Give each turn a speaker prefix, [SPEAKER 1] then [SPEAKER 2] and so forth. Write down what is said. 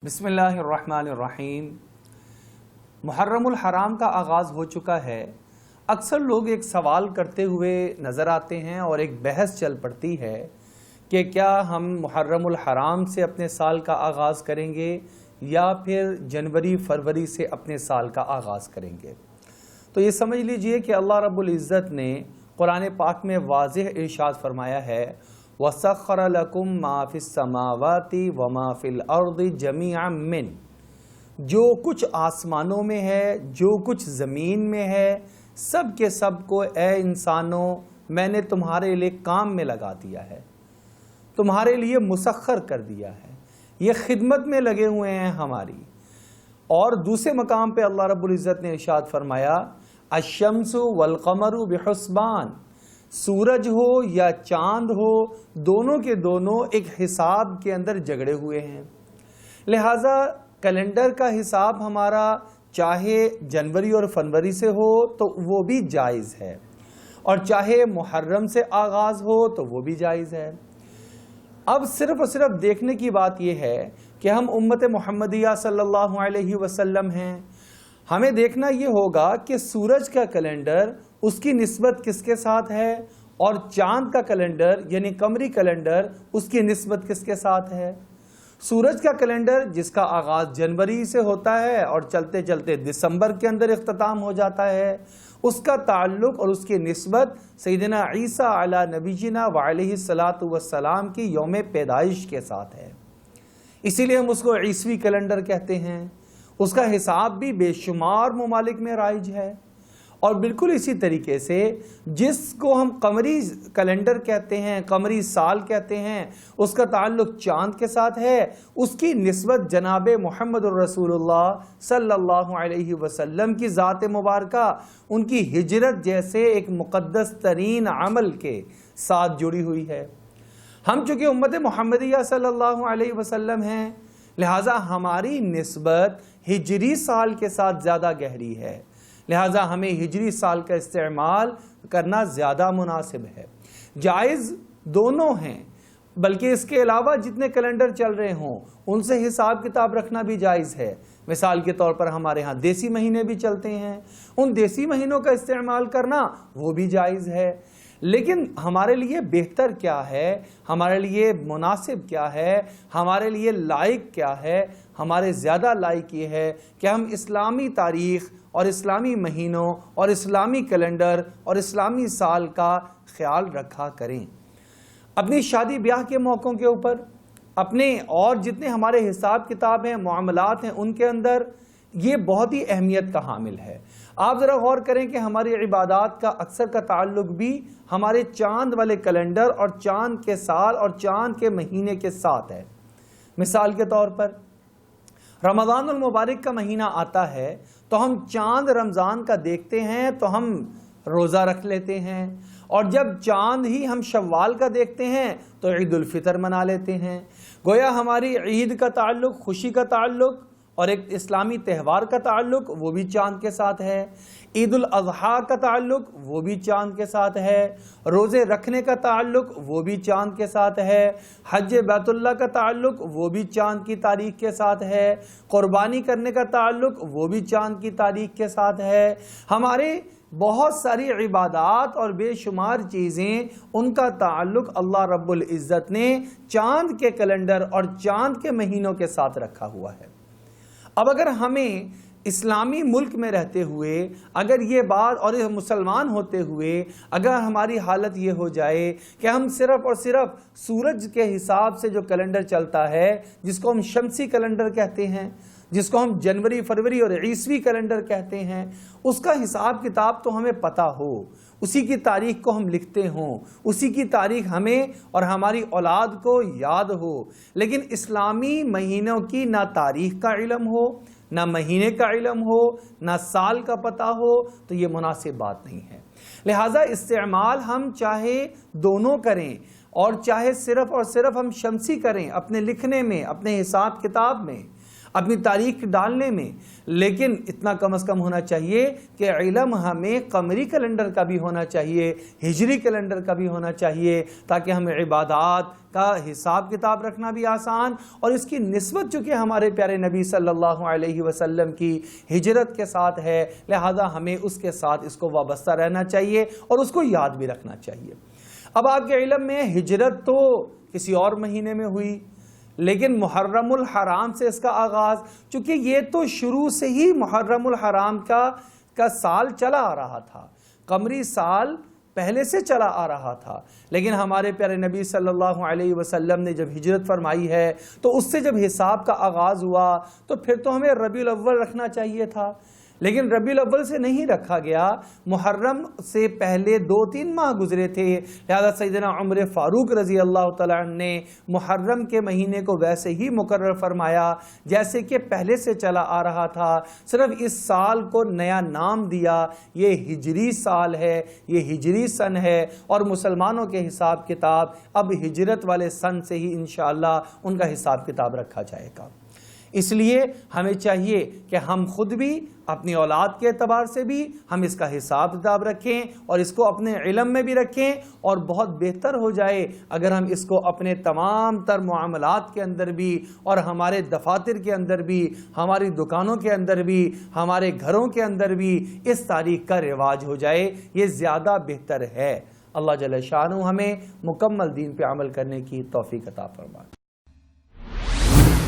[SPEAKER 1] بسم اللہ الرحمن الرحیم۔ محرم الحرام کا آغاز ہو چکا ہے۔ اکثر لوگ ایک سوال کرتے ہوئے نظر آتے ہیں اور ایک بحث چل پڑتی ہے کہ کیا ہم محرم الحرام سے اپنے سال کا آغاز کریں گے یا پھر جنوری فروری سے اپنے سال کا آغاز کریں گے۔ تو یہ سمجھ لیجئے کہ اللہ رب العزت نے قرآن پاک میں واضح ارشاد فرمایا ہے وَسَخَّرَ لَكُم مَّا فِي السَّمَاوَاتِ وَمَا فِي الْأَرْضِ جَمِيعًا مِّنْ، جو کچھ آسمانوں میں ہے، جو کچھ زمین میں ہے، سب کے سب کو اے انسانوں میں نے تمہارے لیے کام میں لگا دیا ہے، تمہارے لیے مسخر کر دیا ہے، یہ خدمت میں لگے ہوئے ہیں ہماری۔ اور دوسرے مقام پہ اللہ رب العزت نے ارشاد فرمایا الشمس والقمر بحسبان، سورج ہو یا چاند ہو، دونوں کے دونوں ایک حساب کے اندر جگڑے ہوئے ہیں، لہٰذا کیلنڈر کا حساب ہمارا چاہے جنوری اور فروری سے ہو تو وہ بھی جائز ہے، اور چاہے محرم سے آغاز ہو تو وہ بھی جائز ہے۔ اب صرف اور صرف دیکھنے کی بات یہ ہے کہ ہم امت محمدیہ صلی اللہ علیہ وسلم ہیں، ہمیں دیکھنا یہ ہوگا کہ سورج کا کیلنڈر اس کی نسبت کس کے ساتھ ہے، اور چاند کا کیلنڈر یعنی قمری کیلنڈر اس کی نسبت کس کے ساتھ ہے۔ سورج کا کیلنڈر جس کا آغاز جنوری سے ہوتا ہے اور چلتے چلتے دسمبر کے اندر اختتام ہو جاتا ہے، اس کا تعلق اور اس کی نسبت سیدنا عیسیٰ علی نبینا وعلیہ الصلاۃ والسلام کی یوم پیدائش کے ساتھ ہے، اسی لیے ہم اس کو عیسوی کیلنڈر کہتے ہیں۔ اس کا حساب بھی بے شمار ممالک میں رائج ہے، اور بالکل اسی طریقے سے جس کو ہم قمری کیلنڈر کہتے ہیں، قمری سال کہتے ہیں، اس کا تعلق چاند کے ساتھ ہے، اس کی نسبت جناب محمد الرسول اللہ صلی اللہ علیہ وسلم کی ذات مبارکہ، ان کی ہجرت جیسے ایک مقدس ترین عمل کے ساتھ جڑی ہوئی ہے۔ ہم چونکہ امت محمدیہ صلی اللہ علیہ وسلم ہیں، لہٰذا ہماری نسبت ہجری سال کے ساتھ زیادہ گہری ہے، لہٰذا ہمیں ہجری سال کا استعمال کرنا زیادہ مناسب ہے۔ جائز دونوں ہیں، بلکہ اس کے علاوہ جتنے کیلنڈر چل رہے ہوں ان سے حساب کتاب رکھنا بھی جائز ہے۔ مثال کے طور پر ہمارے ہاں دیسی مہینے بھی چلتے ہیں، ان دیسی مہینوں کا استعمال کرنا وہ بھی جائز ہے۔ لیکن ہمارے لیے بہتر کیا ہے، ہمارے لیے مناسب کیا ہے، ہمارے لیے لائق کیا ہے؟ ہمارے زیادہ لائق یہ ہے کہ ہم اسلامی تاریخ اور اسلامی مہینوں اور اسلامی کیلنڈر اور اسلامی سال کا خیال رکھا کریں۔ اپنی شادی بیاہ کے موقعوں کے اوپر، اپنے اور جتنے ہمارے حساب کتاب ہیں، معاملات ہیں، ان کے اندر یہ بہت ہی اہمیت کا حامل ہے۔ آپ ذرا غور کریں کہ ہماری عبادات کا اکثر کا تعلق بھی ہمارے چاند والے کیلنڈر اور چاند کے سال اور چاند کے مہینے کے ساتھ ہے۔ مثال کے طور پر رمضان المبارک کا مہینہ آتا ہے تو ہم چاند رمضان کا دیکھتے ہیں تو ہم روزہ رکھ لیتے ہیں، اور جب چاند ہی ہم شوال کا دیکھتے ہیں تو عید الفطر منا لیتے ہیں۔ گویا ہماری عید کا تعلق، خوشی کا تعلق اور ایک اسلامی تہوار کا تعلق وہ بھی چاند کے ساتھ ہے، عید الاضحیٰ کا تعلق وہ بھی چاند کے ساتھ ہے، روزے رکھنے کا تعلق وہ بھی چاند کے ساتھ ہے، حج بیت اللہ کا تعلق وہ بھی چاند کی تاریخ کے ساتھ ہے، قربانی کرنے کا تعلق وہ بھی چاند کی تاریخ کے ساتھ ہے۔ ہمارے بہت ساری عبادات اور بے شمار چیزیں، ان کا تعلق اللہ رب العزت نے چاند کے کیلنڈر اور چاند کے مہینوں کے ساتھ رکھا ہوا ہے۔ اب اگر ہمیں اسلامی ملک میں رہتے ہوئے اگر یہ بات، اور مسلمان ہوتے ہوئے اگر ہماری حالت یہ ہو جائے کہ ہم صرف اور صرف سورج کے حساب سے جو کیلنڈر چلتا ہے، جس کو ہم شمسی کیلنڈر کہتے ہیں، جس کو ہم جنوری فروری اور عیسوی کیلنڈر کہتے ہیں، اس کا حساب کتاب تو ہمیں پتہ ہو، اسی کی تاریخ کو ہم لکھتے ہوں، اسی کی تاریخ ہمیں اور ہماری اولاد کو یاد ہو، لیکن اسلامی مہینوں کی نہ تاریخ کا علم ہو، نہ مہینے کا علم ہو، نہ سال کا پتہ ہو، تو یہ مناسب بات نہیں ہے۔ لہٰذا استعمال ہم چاہے دونوں کریں، اور چاہے صرف اور صرف ہم شمسی کریں اپنے لکھنے میں، اپنے حساب کتاب میں، اپنی تاریخ ڈالنے میں، لیکن اتنا کم از کم ہونا چاہیے کہ علم ہمیں قمری کیلنڈر کا بھی ہونا چاہیے، ہجری کیلنڈر کا بھی ہونا چاہیے، تاکہ ہمیں عبادات کا حساب کتاب رکھنا بھی آسان، اور اس کی نسبت چونکہ ہمارے پیارے نبی صلی اللہ علیہ وسلم کی ہجرت کے ساتھ ہے، لہذا ہمیں اس کے ساتھ اس کو وابستہ رہنا چاہیے اور اس کو یاد بھی رکھنا چاہیے۔ اب آپ کے علم میں ہجرت تو کسی اور مہینے میں ہوئی، لیکن محرم الحرام سے اس کا آغاز، چونکہ یہ تو شروع سے ہی محرم الحرام کا سال چلا آ رہا تھا، قمری سال پہلے سے چلا آ رہا تھا، لیکن ہمارے پیارے نبی صلی اللہ علیہ وسلم نے جب ہجرت فرمائی ہے تو اس سے جب حساب کا آغاز ہوا تو پھر تو ہمیں ربیع الاول رکھنا چاہیے تھا، لیکن ربیع الاول سے نہیں رکھا گیا، محرم سے پہلے 2-3 ماہ گزرے تھے، لہذا سیدنا عمر فاروق رضی اللہ تعالیٰ عنہ نے محرم کے مہینے کو ویسے ہی مقرر فرمایا جیسے کہ پہلے سے چلا آ رہا تھا، صرف اس سال کو نیا نام دیا، یہ ہجری سال ہے، یہ ہجری سن ہے، اور مسلمانوں کے حساب کتاب اب ہجرت والے سن سے ہی انشاءاللہ ان کا حساب کتاب رکھا جائے گا۔ اس لیے ہمیں چاہیے کہ ہم خود بھی اپنی اولاد کے اعتبار سے بھی ہم اس کا حساب کتاب رکھیں اور اس کو اپنے علم میں بھی رکھیں، اور بہت بہتر ہو جائے اگر ہم اس کو اپنے تمام تر معاملات کے اندر بھی، اور ہمارے دفاتر کے اندر بھی، ہماری دکانوں کے اندر بھی، ہمارے گھروں کے اندر بھی اس تاریخ کا رواج ہو جائے، یہ زیادہ بہتر ہے۔ اللہ جل شانہ ہمیں مکمل دین پہ عمل کرنے کی توفیق عطا فرمائے۔